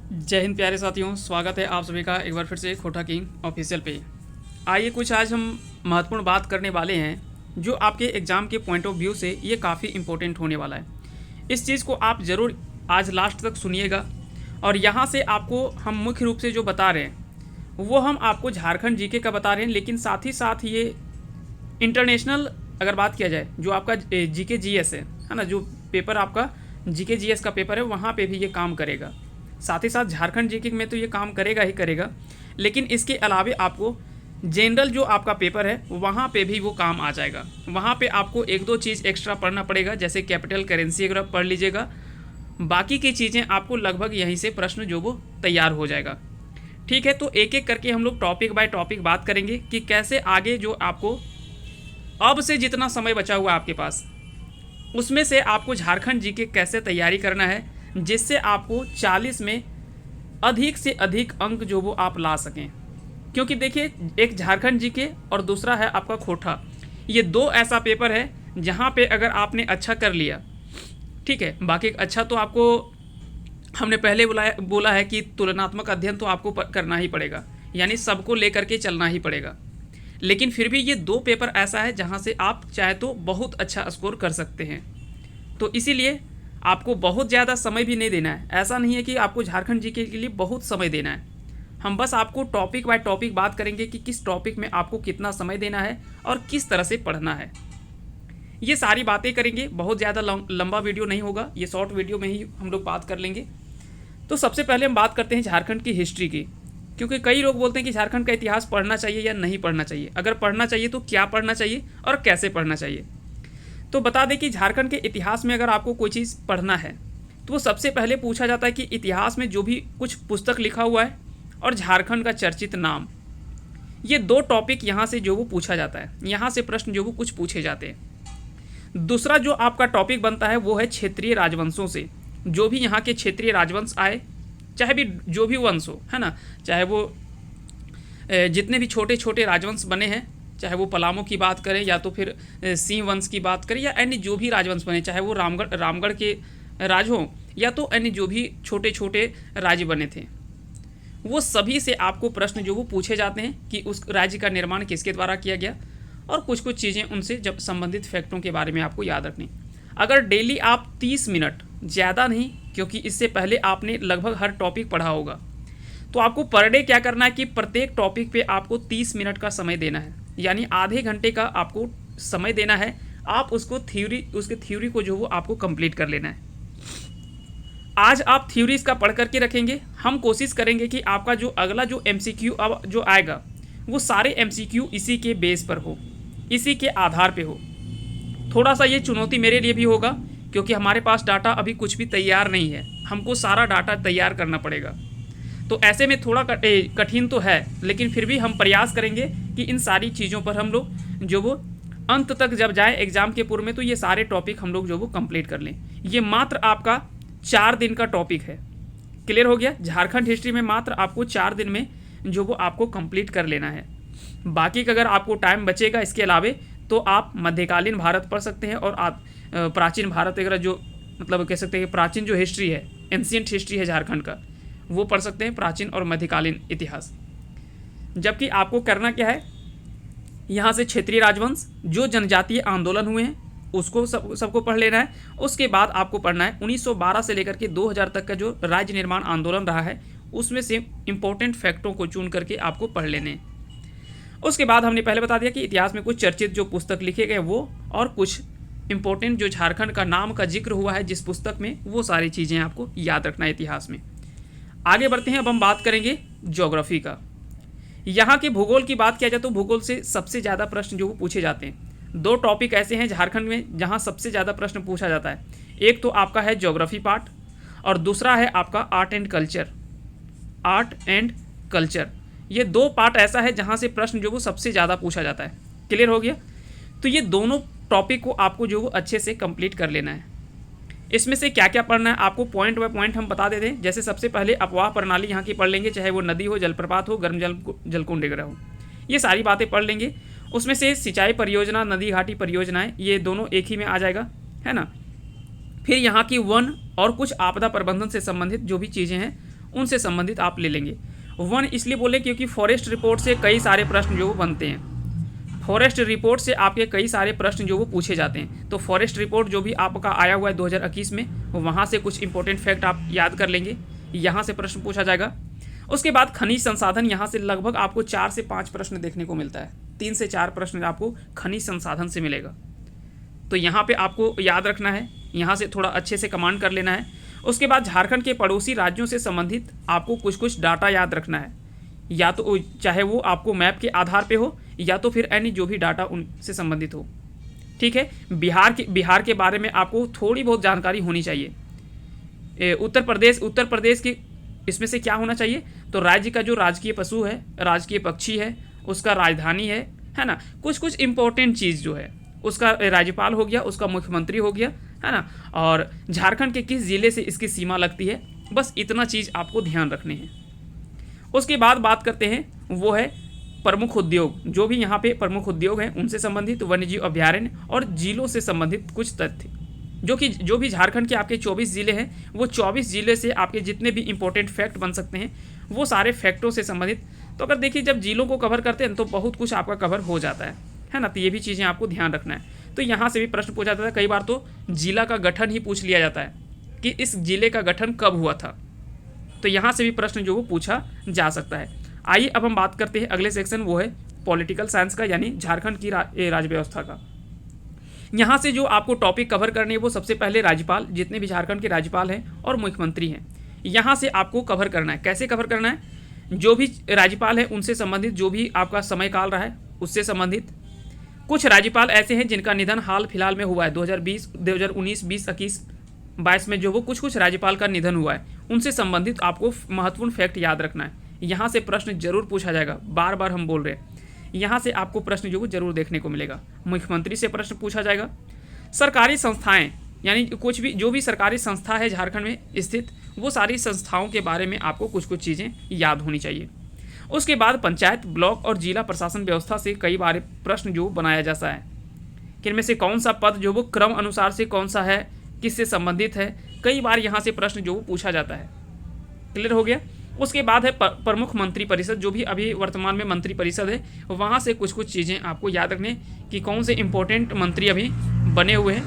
जय हिंद प्यारे साथियों, स्वागत है आप सभी का एक बार फिर से खोटा किंग ऑफिशियल पे। आइए कुछ आज हम महत्वपूर्ण बात करने वाले हैं जो आपके एग्ज़ाम के पॉइंट ऑफ व्यू से ये काफ़ी इंपॉर्टेंट होने वाला है। इस चीज़ को आप ज़रूर आज लास्ट तक सुनिएगा। और यहाँ से आपको हम मुख्य रूप से जो बता रहे हैं वो हम आपको झारखंड जीके का बता रहे हैं, लेकिन साथ ही साथ ये इंटरनेशनल अगर बात किया जाए जो आपका जीके जीएस है ना, जो पेपर आपका जीके जीएस का पेपर है वहाँ पे भी ये काम करेगा। साथ ही साथ झारखंड जीके में तो ये काम करेगा ही करेगा, लेकिन इसके अलावे आपको जनरल जो आपका पेपर है वहाँ पे भी वो काम आ जाएगा। वहाँ पे आपको एक दो चीज़ एक्स्ट्रा पढ़ना पड़ेगा, जैसे कैपिटल करेंसी अगर पढ़ लीजिएगा। बाकी की चीज़ें आपको लगभग यहीं से प्रश्न जो वो तैयार हो जाएगा। ठीक है, तो एक एक करके हम लोग टॉपिक बाय टॉपिक बात करेंगे कि कैसे आगे जो आपको अब से जितना समय बचा हुआ है आपके पास उसमें से आपको झारखंड जीके कैसे तैयारी करना है, जिससे आपको 40 में अधिक से अधिक अंक जो वो आप ला सकें। क्योंकि देखिए, एक झारखंड जीके और दूसरा है आपका खोटा, ये दो ऐसा पेपर है जहाँ पे अगर आपने अच्छा कर लिया, ठीक है, बाकी अच्छा तो आपको हमने पहले बोला है कि तुलनात्मक अध्ययन तो आपको करना ही पड़ेगा, यानी सबको लेकर के चलना ही पड़ेगा। लेकिन फिर भी ये दो पेपर ऐसा है जहाँ से आप चाहे तो बहुत अच्छा स्कोर कर सकते हैं। तो इसीलिए आपको बहुत ज़्यादा समय भी नहीं देना है। ऐसा नहीं है कि आपको झारखंड जीके के लिए बहुत समय देना है। हम बस आपको टॉपिक बाय टॉपिक बात करेंगे कि किस टॉपिक में आपको कितना समय देना है और किस तरह से पढ़ना है। ये सारी बातें करेंगे, बहुत ज़्यादा लंबा वीडियो नहीं होगा, ये शॉर्ट वीडियो में ही हम लोग बात कर लेंगे। तो सबसे पहले हम बात करते हैं झारखंड की हिस्ट्री की, क्योंकि कई लोग बोलते हैं कि झारखंड का इतिहास पढ़ना चाहिए या नहीं पढ़ना चाहिए। अगर पढ़ना चाहिए तो क्या पढ़ना चाहिए और कैसे पढ़ना चाहिए। तो बता दें कि झारखंड के इतिहास में अगर आपको कोई चीज़ पढ़ना है तो वो सबसे पहले पूछा जाता है कि इतिहास में जो भी कुछ पुस्तक लिखा हुआ है और झारखंड का चर्चित नाम, ये दो टॉपिक यहाँ से जो वो पूछा जाता है। यहाँ से प्रश्न जो वो कुछ पूछे जाते हैं। दूसरा जो आपका टॉपिक बनता है वो है क्षेत्रीय राजवंशों से, जो भी यहाँ के क्षेत्रीय राजवंश आए, चाहे भी जो भी वंश हो, है ना, चाहे वो जितने भी छोटे छोटे राजवंश बने हैं, चाहे वो पलामू की बात करें या तो फिर सिंह वंश की बात करें, या अन्य जो भी राजवंश बने, चाहे वो रामगढ़ के राज हों या तो अन्य जो भी छोटे छोटे राज्य बने थे, वो सभी से आपको प्रश्न जो वो पूछे जाते हैं कि उस राज्य का निर्माण किसके द्वारा किया गया, और कुछ कुछ चीज़ें उनसे जब संबंधित फैक्टों के बारे में आपको याद रखनी। अगर डेली आप 30 मिनट, ज़्यादा नहीं क्योंकि इससे पहले आपने लगभग हर टॉपिक पढ़ा होगा, तो आपको पर डे क्या करना है कि प्रत्येक टॉपिक पे आपको 30 मिनट का समय देना है, यानी आधे घंटे का आपको समय देना है। आप उसको उसके थ्योरी को जो वो आपको कंप्लीट कर लेना है। आज आप थ्योरीज का पढ़ करके रखेंगे। हम कोशिश करेंगे कि आपका जो अगला जो एमसीक्यू अब जो आएगा वो सारे एमसीक्यू इसी के बेस पर हो, इसी के आधार पे हो। थोड़ा सा ये चुनौती मेरे लिए भी होगा क्योंकि हमारे पास डाटा अभी कुछ भी तैयार नहीं है, हमको सारा डाटा तैयार करना पड़ेगा। तो ऐसे में थोड़ा कठिन तो है, लेकिन फिर भी हम प्रयास करेंगे कि इन सारी चीज़ों पर हम लोग जो वो अंत तक जब जाए एग्ज़ाम के पूर्व में तो ये सारे टॉपिक हम लोग जो वो कंप्लीट कर लें। ये मात्र आपका 4 दिन का टॉपिक है। क्लियर हो गया? झारखंड हिस्ट्री में मात्र आपको 4 दिन में जो वो आपको कंप्लीट कर लेना है। बाकी का अगर आपको टाइम बचेगा इसके अलावे तो आप मध्यकालीन भारत पढ़ सकते हैं, और आप प्राचीन भारत वगैरह जो मतलब कह सकते हैं प्राचीन जो हिस्ट्री है, एंशियंट हिस्ट्री है झारखंड का, वो पढ़ सकते हैं, प्राचीन और मध्यकालीन इतिहास। जबकि आपको करना क्या है, यहाँ से क्षेत्रीय राजवंश, जो जनजातीय आंदोलन हुए हैं उसको सबको पढ़ लेना है। उसके बाद आपको पढ़ना है 1912 से लेकर के 2000 तक का जो राज्य निर्माण आंदोलन रहा है उसमें से इंपॉर्टेंट फैक्टों को चुन करके आपको पढ़ लेने हैं। उसके बाद हमने पहले बता दिया कि इतिहास में कुछ चर्चित जो पुस्तक लिखे गए वो, और कुछ इंपॉर्टेंट जो झारखंड का नाम का जिक्र हुआ है जिस पुस्तक में, वो सारी चीज़ें आपको याद रखना है इतिहास में। आगे बढ़ते हैं, अब हम बात करेंगे ज्योग्राफी का। यहाँ के भूगोल की बात किया जाए तो भूगोल से सबसे ज़्यादा प्रश्न जो पूछे जाते हैं। 2 टॉपिक ऐसे हैं झारखंड में जहाँ सबसे ज़्यादा प्रश्न पूछा जाता है। एक तो आपका है ज्योग्राफी पार्ट और दूसरा है आपका आर्ट एंड कल्चर। ये 2 पार्ट ऐसा है जहाँ से प्रश्न जो वो सबसे ज़्यादा पूछा जाता है। क्लियर हो गया? तो ये दोनों टॉपिक को आपको जो वो अच्छे से कंप्लीट कर लेना है। इसमें से क्या क्या पढ़ना है आपको पॉइंट बाय पॉइंट हम बता देते हैं। जैसे सबसे पहले अपवाह प्रणाली यहाँ की पढ़ लेंगे, चाहे वो नदी हो, जलप्रपात हो, गर्म जलकुंड वगैरह हो, ये सारी बातें पढ़ लेंगे। उसमें से सिंचाई परियोजना, नदी घाटी परियोजनाएं, ये दोनों एक ही में आ जाएगा, है ना। फिर यहाँ की वन और कुछ आपदा प्रबंधन से संबंधित जो भी चीज़ें हैं उनसे संबंधित आप ले लेंगे। वन इसलिए बोले क्योंकि फॉरेस्ट रिपोर्ट से कई सारे प्रश्न जो वो बनते हैं, फॉरेस्ट रिपोर्ट से आपके कई सारे प्रश्न जो वो पूछे जाते हैं। तो फॉरेस्ट रिपोर्ट जो भी आपका आया हुआ है 2021 में, वहाँ से कुछ इंपॉर्टेंट फैक्ट आप याद कर लेंगे, यहाँ से प्रश्न पूछा जाएगा। उसके बाद खनिज संसाधन, यहाँ से लगभग आपको 4 से 5 प्रश्न देखने को मिलता है, 3 से 4 प्रश्न आपको खनिज संसाधन से मिलेगा। तो यहाँ पे आपको याद रखना है, यहाँ से थोड़ा अच्छे से कमांड कर लेना है। उसके बाद झारखंड के पड़ोसी राज्यों से संबंधित आपको कुछ कुछ डाटा याद रखना है, या तो चाहे वो आपको मैप के आधार पे हो या तो फिर अन्य जो भी डाटा उनसे संबंधित हो। ठीक है, बिहार के बारे में आपको थोड़ी बहुत जानकारी होनी चाहिए। उत्तर प्रदेश की इसमें से क्या होना चाहिए, तो राज्य का जो राजकीय पशु है, राजकीय पक्षी है, उसका राजधानी है ना, कुछ कुछ इंपॉर्टेंट चीज़ जो है, उसका राज्यपाल हो गया, उसका मुख्यमंत्री हो गया, है ना, और झारखंड के किस जिले से इसकी सीमा लगती है, बस इतना चीज़ आपको ध्यान रखने हैं। उसके बाद बात करते हैं, वो है प्रमुख उद्योग, जो भी यहाँ पे प्रमुख उद्योग हैं उनसे संबंधित, वन्यजीव अभयारण्य और जिलों से संबंधित कुछ तथ्य, जो भी झारखंड के आपके 24 जिले हैं, वो 24 जिले से आपके जितने भी इंपॉर्टेंट फैक्ट बन सकते हैं, वो सारे फैक्टों से संबंधित। तो अगर देखिए जब जिलों को कवर करते हैं तो बहुत कुछ आपका कवर हो जाता है ना, तो ये भी चीज़ें आपको ध्यान रखना है। तो यहाँ से भी प्रश्न पूछा जाता है, कई बार तो जिला का गठन ही पूछ लिया जाता है कि इस जिले का गठन कब हुआ था, तो यहाँ से भी प्रश्न जो वो पूछा जा सकता है। आइए अब हम बात करते हैं अगले सेक्शन, वो है पॉलिटिकल साइंस का, यानी झारखंड की राज्य व्यवस्था का। यहाँ से जो आपको टॉपिक कवर करने हैं वो सबसे पहले राज्यपाल, जितने भी झारखंड के राज्यपाल हैं और मुख्यमंत्री हैं, यहाँ से आपको कवर करना है। कैसे कवर करना है, जो भी राज्यपाल है उनसे संबंधित, जो भी आपका समय काल रहा है उससे संबंधित। कुछ राज्यपाल ऐसे हैं जिनका निधन हाल फिलहाल में हुआ है, 2020, 2019, 20, 21, 22 में जो वो कुछ राज्यपाल का निधन हुआ है, उनसे संबंधित आपको महत्वपूर्ण फैक्ट याद रखना है। यहाँ से प्रश्न जरूर पूछा जाएगा, बार बार हम बोल रहे हैं, यहाँ से आपको प्रश्न जो वो जरूर देखने को मिलेगा। मुख्यमंत्री से प्रश्न पूछा जाएगा। सरकारी संस्थाएं, यानी कुछ भी जो भी सरकारी संस्था है झारखंड में स्थित, वो सारी संस्थाओं के बारे में आपको कुछ कुछ चीज़ें याद होनी चाहिए। उसके बाद पंचायत, ब्लॉक और जिला प्रशासन व्यवस्था से कई बार प्रश्न जो बनाया जाता है कि इनमें से कौन सा पद जो वो क्रम अनुसार से कौन सा है, किससे संबंधित है, कई बार यहाँ से प्रश्न जो वो पूछा जाता है। क्लियर हो गया। उसके बाद है प्रमुख मंत्री परिषद, जो भी अभी वर्तमान में मंत्री परिषद है, वहाँ से कुछ कुछ चीज़ें आपको याद रखने कि कौन से इंपॉर्टेंट मंत्री अभी बने हुए हैं,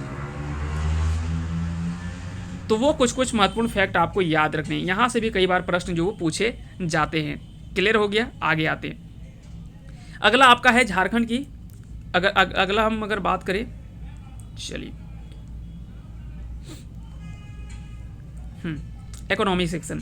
तो वो कुछ कुछ महत्वपूर्ण फैक्ट आपको याद रखने हैं। यहाँ से भी कई बार प्रश्न जो वो पूछे जाते हैं। क्लियर हो गया। आगे आते हैं, अगला आपका है झारखंड की, अगला हम अगर बात करें, चलिए इकोनॉमी सेक्शन।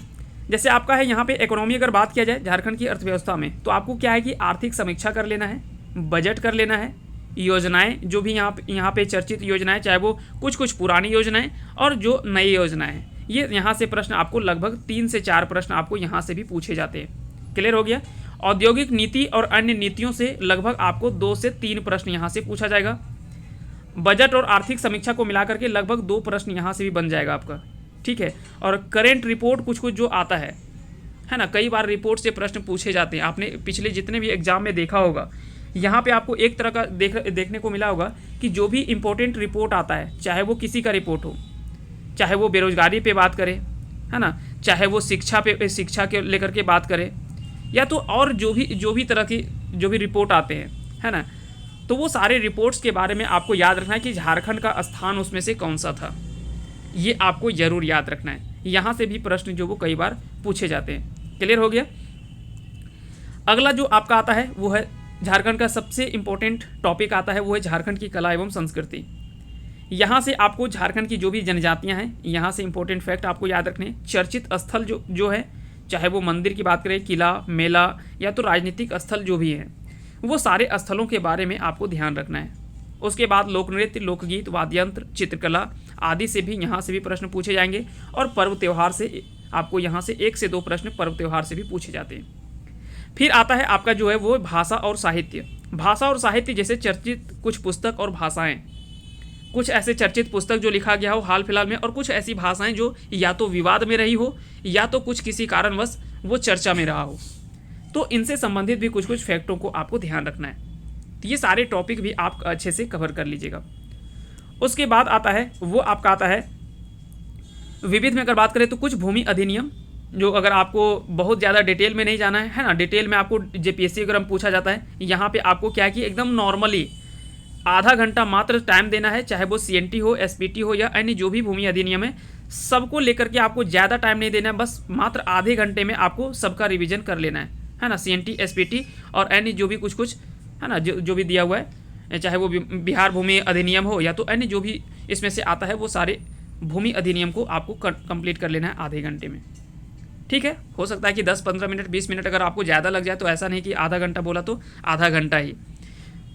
जैसे आपका है यहाँ पे इकोनॉमी, अगर बात किया जाए झारखंड की अर्थव्यवस्था में, तो आपको क्या है कि आर्थिक समीक्षा कर लेना है, बजट कर लेना है, योजनाएं जो भी यहाँ पे चर्चित योजनाएं, चाहे वो कुछ पुरानी योजनाएं और जो नई योजनाएं हैं, ये यहाँ से प्रश्न आपको लगभग 3 से 4 प्रश्न आपको यहाँ से भी पूछे जाते हैं। क्लियर हो गया। औद्योगिक नीति और अन्य नीतियों से लगभग आपको 2 से 3 प्रश्न यहाँ से पूछा जाएगा। बजट और आर्थिक समीक्षा को मिलाकर के लगभग 2 प्रश्न यहाँ से भी बन जाएगा आपका। ठीक है। और करेंट रिपोर्ट कुछ जो आता है ना, कई बार रिपोर्ट से प्रश्न पूछे जाते हैं। आपने पिछले जितने भी एग्जाम में देखा होगा, यहाँ पे आपको एक तरह का देखने को मिला होगा कि जो भी इंपॉर्टेंट रिपोर्ट आता है, चाहे वो किसी का रिपोर्ट हो, चाहे वो बेरोजगारी पे बात करे, है ना, चाहे वो शिक्षा के लेकर के बात करे, या तो और जो भी तरह की जो भी रिपोर्ट आते हैं, है ना, तो वो सारे रिपोर्ट्स के बारे में आपको याद रखना है कि झारखंड का स्थान उसमें से कौन सा था, ये आपको जरूर याद रखना है। यहाँ से भी प्रश्न जो वो कई बार पूछे जाते हैं। क्लियर हो गया। अगला जो आपका आता है वो है झारखंड का सबसे इम्पोर्टेंट टॉपिक आता है, वो है झारखंड की कला एवं संस्कृति। यहाँ से आपको झारखंड की जो भी जनजातियाँ हैं, यहाँ से इंपॉर्टेंट फैक्ट आपको याद रखने। चर्चित स्थल जो है, चाहे वो मंदिर की बात करें, किला, मेला या तो राजनीतिक स्थल जो भी हैं, वो सारे स्थलों के बारे में आपको ध्यान रखना है। उसके बाद लोक नृत्य, लोकगीत, वाद्ययंत्र, चित्रकला आदि से भी यहाँ से भी प्रश्न पूछे जाएंगे। और पर्व त्यौहार से आपको यहाँ से 1 से 2 प्रश्न पर्व त्यौहार से भी पूछे जाते हैं। फिर आता है आपका जो है वो भाषा और साहित्य। भाषा और साहित्य जैसे चर्चित कुछ पुस्तक और भाषाएं, कुछ ऐसे चर्चित पुस्तक जो लिखा गया हो हाल फिलहाल में, और कुछ ऐसी भाषाएं जो या तो विवाद में रही हो या तो कुछ किसी कारणवश वो चर्चा में रहा हो, तो इनसे संबंधित भी कुछ फैक्टों को आपको ध्यान रखना है। तो ये सारे टॉपिक भी आप अच्छे से कवर कर लीजिएगा। उसके बाद आता है वो आपका आता है विविध में। अगर बात करें तो कुछ भूमि अधिनियम, जो अगर आपको बहुत ज़्यादा डिटेल में नहीं जाना है ना, डिटेल में आपको जेपीएससी अगर हम पूछा जाता है, यहाँ पे आपको क्या कि एकदम नॉर्मली आधा घंटा मात्र टाइम देना है, चाहे वो सीएनटी हो, एसपीटी हो या अन्य जो भी भूमि अधिनियम है, सबको लेकर के आपको ज़्यादा टाइम नहीं देना है, बस मात्र आधे घंटे में आपको सबका रिवीजन कर लेना है ना। सीएनटी, एसपीटी और अन्य जो भी कुछ है ना, जो भी दिया हुआ है, चाहे वो बिहार भूमि अधिनियम हो या तो अन्य जो भी इसमें से आता है, वो सारे भूमि अधिनियम को आपको कंप्लीट कर लेना है आधे घंटे में। ठीक है, हो सकता है कि 10-15 मिनट 20 मिनट अगर आपको ज़्यादा लग जाए, तो ऐसा नहीं कि आधा घंटा बोला तो आधा घंटा ही,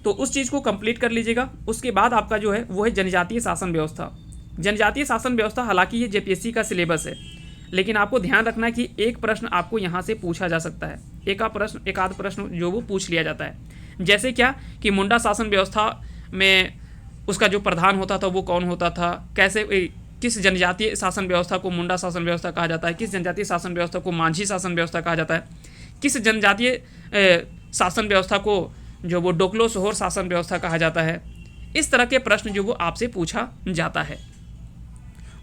तो उस चीज़ को कंप्लीट कर लीजिएगा। उसके बाद आपका जो है वो है जनजातीय शासन व्यवस्था। जनजातीय शासन व्यवस्था हालांकि ये जेपीएससी का सिलेबस है, लेकिन आपको ध्यान रखना है कि एक प्रश्न आपको यहाँ से पूछा जा सकता है, एक आध प्रश्न जो वो पूछ लिया जाता है। जैसे क्या कि मुंडा शासन व्यवस्था में उसका जो प्रधान होता था वो कौन होता था, कैसे किस जनजातीय शासन व्यवस्था को मुंडा शासन व्यवस्था कहा जाता है, किस जनजातीय शासन व्यवस्था को मांझी शासन व्यवस्था कहा जाता है, किस जनजातीय शासन व्यवस्था को जो वो डोकलो सोहर शासन व्यवस्था कहा जाता है। इस तरह के प्रश्न जो वो आपसे पूछा जाता है।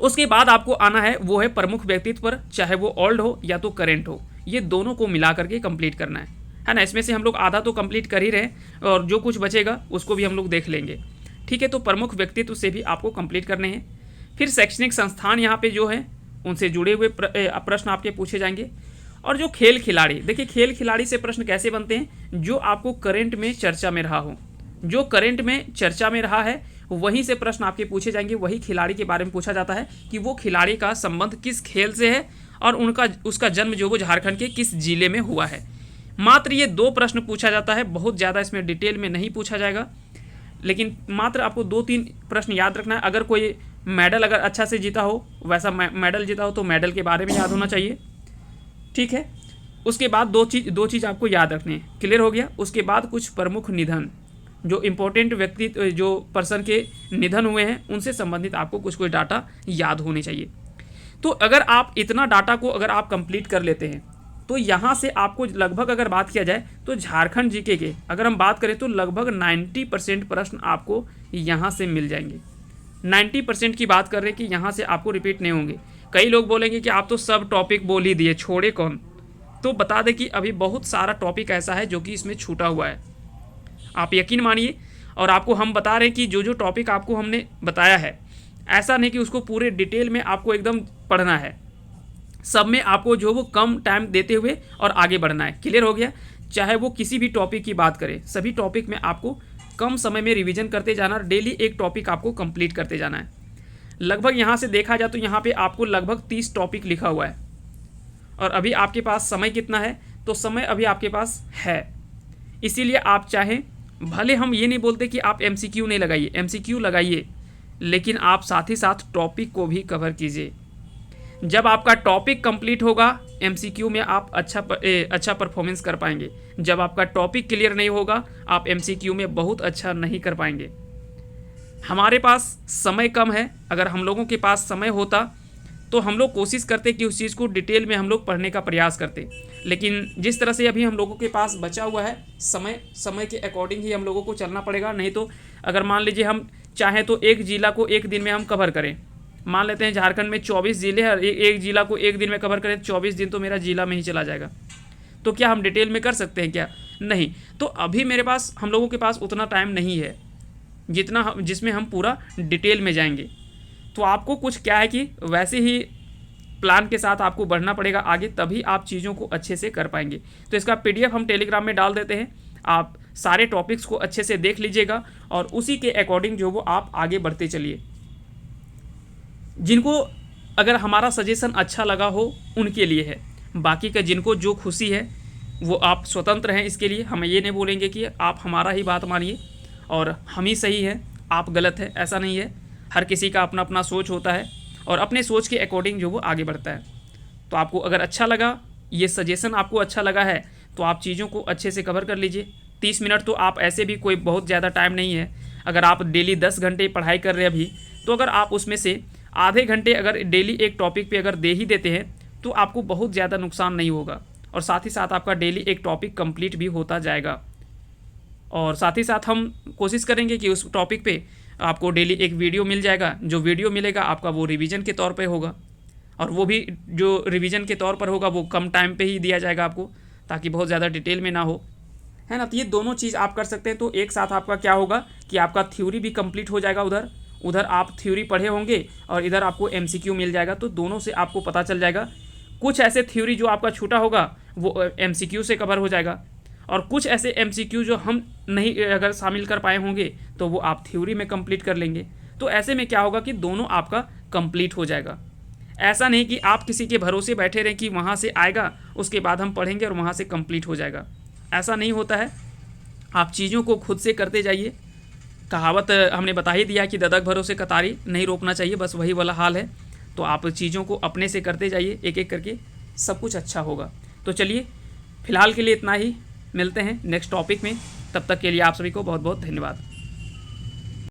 उसके बाद आपको आना है वो है प्रमुख व्यक्तित्व पर, चाहे वो ओल्ड हो या तो करेंट हो, ये दोनों को मिला करके कंप्लीट करना है ना। इसमें से हम लोग आधा तो कंप्लीट कर ही रहे हैं और जो कुछ बचेगा उसको भी हम लोग देख लेंगे। ठीक है, तो प्रमुख व्यक्तित्व से भी आपको कंप्लीट करने हैं। फिर शैक्षणिक संस्थान यहाँ पे जो है उनसे जुड़े हुए प्रश्न आपके पूछे जाएंगे। और जो खेल खिलाड़ी, देखिए खेल खिलाड़ी से प्रश्न कैसे बनते हैं, जो आपको करंट में चर्चा में रहा हो, जो करंट में चर्चा में रहा है वहीं से प्रश्न आपके पूछे जाएंगे। वही खिलाड़ी के बारे में पूछा जाता है कि वो खिलाड़ी का संबंध किस खेल से है और उसका जन्म जो वो झारखंड के किस जिले में हुआ है। मात्र ये 2 प्रश्न पूछा जाता है, बहुत ज़्यादा इसमें डिटेल में नहीं पूछा जाएगा, लेकिन मात्र आपको 2-3 प्रश्न याद रखना है। अगर कोई मेडल अगर अच्छा से जीता हो, वैसा मेडल जीता हो, तो मेडल के बारे में याद होना चाहिए। ठीक है, उसके बाद दो चीज़ आपको याद रखनी है। क्लियर हो गया। उसके बाद कुछ प्रमुख निधन, जो इम्पोर्टेंट व्यक्ति जो पर्सन के निधन हुए हैं उनसे संबंधित आपको कुछ डाटा याद होने चाहिए। तो अगर आप इतना डाटा को अगर आप कंप्लीट कर लेते हैं, तो यहाँ से आपको लगभग अगर बात किया जाए तो झारखंड जीके के अगर हम बात करें तो लगभग 90% प्रश्न आपको यहाँ से मिल जाएंगे। 90% की बात कर रहे हैं कि यहाँ से आपको रिपीट नहीं होंगे। कई लोग बोलेंगे कि आप तो सब टॉपिक बोल ही दिए, छोड़े कौन। तो बता दें कि अभी बहुत सारा टॉपिक ऐसा है जो कि इसमें छूटा हुआ है, आप यकीन मानिए। और आपको हम बता रहे हैं कि जो टॉपिक आपको हमने बताया है, ऐसा नहीं कि उसको पूरे डिटेल में आपको एकदम पढ़ना है, सब में आपको जो वो कम टाइम देते हुए और आगे बढ़ना है। क्लियर हो गया। चाहे वो किसी भी टॉपिक की बात करें, सभी टॉपिक में आपको कम समय में रिवीजन करते जाना और डेली एक टॉपिक आपको कंप्लीट करते जाना है। लगभग यहाँ से देखा जाए तो यहाँ पे आपको लगभग 30 टॉपिक लिखा हुआ है। और अभी आपके पास समय कितना है, तो समय अभी आपके पास है, इसीलिए आप चाहें, भले हम ये नहीं बोलते कि आप एमसीक्यू नहीं लगाइए, एमसीक्यू लगाइए, लेकिन आप साथ ही साथ टॉपिक को भी कवर कीजिए। जब आपका टॉपिक कंप्लीट होगा, एमसीक्यू में आप अच्छा परफॉर्मेंस कर पाएंगे। जब आपका टॉपिक क्लियर नहीं होगा, आप एमसीक्यू में बहुत अच्छा नहीं कर पाएंगे। हमारे पास समय कम है, अगर हम लोगों के पास समय होता तो हम लोग कोशिश करते कि उस चीज़ को डिटेल में हम लोग पढ़ने का प्रयास करते, लेकिन जिस तरह से अभी हम लोगों के पास बचा हुआ है समय के अकॉर्डिंग ही हम लोगों को चलना पड़ेगा। नहीं तो अगर मान लीजिए हम चाहें तो एक जिला को एक दिन में हम कवर करें, मान लेते हैं झारखंड में 24 ज़िले हैं, एक जिला को एक दिन में कवर करें, 24 दिन तो मेरा जिला में ही चला जाएगा। तो क्या हम डिटेल में कर सकते हैं क्या? नहीं। तो अभी मेरे पास, हम लोगों के पास उतना टाइम नहीं है जिसमें हम पूरा डिटेल में जाएंगे। तो आपको कुछ क्या है कि वैसे ही प्लान के साथ आपको बढ़ना पड़ेगा आगे, तभी आप चीज़ों को अच्छे से कर पाएंगे। तो इसका PDF हम टेलीग्राम में डाल देते हैं, आप सारे टॉपिक्स को अच्छे से देख लीजिएगा और उसी के अकॉर्डिंग जो वो आप आगे बढ़ते चलिए। जिनको अगर हमारा सजेशन अच्छा लगा हो उनके लिए है, बाकी का जिनको जो खुशी है वो आप स्वतंत्र हैं। इसके लिए हम ये नहीं बोलेंगे कि आप हमारा ही बात मानिए और हम ही सही है, आप गलत है, ऐसा नहीं है। हर किसी का अपना अपना सोच होता है और अपने सोच के अकॉर्डिंग जो वो आगे बढ़ता है। तो आपको अगर अच्छा लगा, ये सजेशन आपको अच्छा लगा है, तो आप चीज़ों को अच्छे से कवर कर लीजिए। 30 मिनट तो आप ऐसे भी कोई बहुत ज़्यादा टाइम नहीं है। अगर आप डेली 10 घंटे पढ़ाई कर रहे हैं अभी, तो अगर आप उसमें से आधे घंटे अगर डेली एक टॉपिक पे अगर दे ही देते हैं तो आपको बहुत ज़्यादा नुकसान नहीं होगा और साथ ही साथ आपका डेली एक टॉपिक कंप्लीट भी होता जाएगा। और साथ ही साथ हम कोशिश करेंगे कि उस टॉपिक पे आपको डेली एक वीडियो मिल जाएगा। जो वीडियो मिलेगा आपका वो रिवीजन के तौर पे होगा। और वो भी जो रिवीजन के तौर पर होगा वो कम टाइम पे ही दिया जाएगा आपको, ताकि बहुत ज़्यादा डिटेल में ना हो, है ना। तो ये दोनों चीज़ आप कर सकते हैं। तो एक साथ आपका क्या होगा कि आपका थ्योरी भी कंप्लीट हो जाएगा, उधर आप थ्योरी पढ़े होंगे और इधर आपको एमसीक्यू मिल जाएगा। तो दोनों से आपको पता चल जाएगा, कुछ ऐसे थ्योरी जो आपका छूटा होगा वो एमसीक्यू से कवर हो जाएगा, और कुछ ऐसे एमसीक्यू जो हम नहीं अगर शामिल कर पाए होंगे तो वो आप थ्योरी में कंप्लीट कर लेंगे। तो ऐसे में क्या होगा कि दोनों आपका कंप्लीट हो जाएगा। ऐसा नहीं कि आप किसी के भरोसे बैठे रहें कि वहाँ से आएगा उसके बाद हम पढ़ेंगे और वहाँ से कंप्लीट हो जाएगा, ऐसा नहीं होता है। आप चीज़ों को खुद से करते जाइए। कहावत हमने बता ही दिया कि ददक भरोसे कतारी नहीं रोकना चाहिए, बस वही वाला हाल है। तो आप चीज़ों को अपने से करते जाइए, एक एक करके सब कुछ अच्छा होगा। तो चलिए फ़िलहाल के लिए इतना ही, मिलते हैं नेक्स्ट टॉपिक में। तब तक के लिए आप सभी को बहुत बहुत धन्यवाद।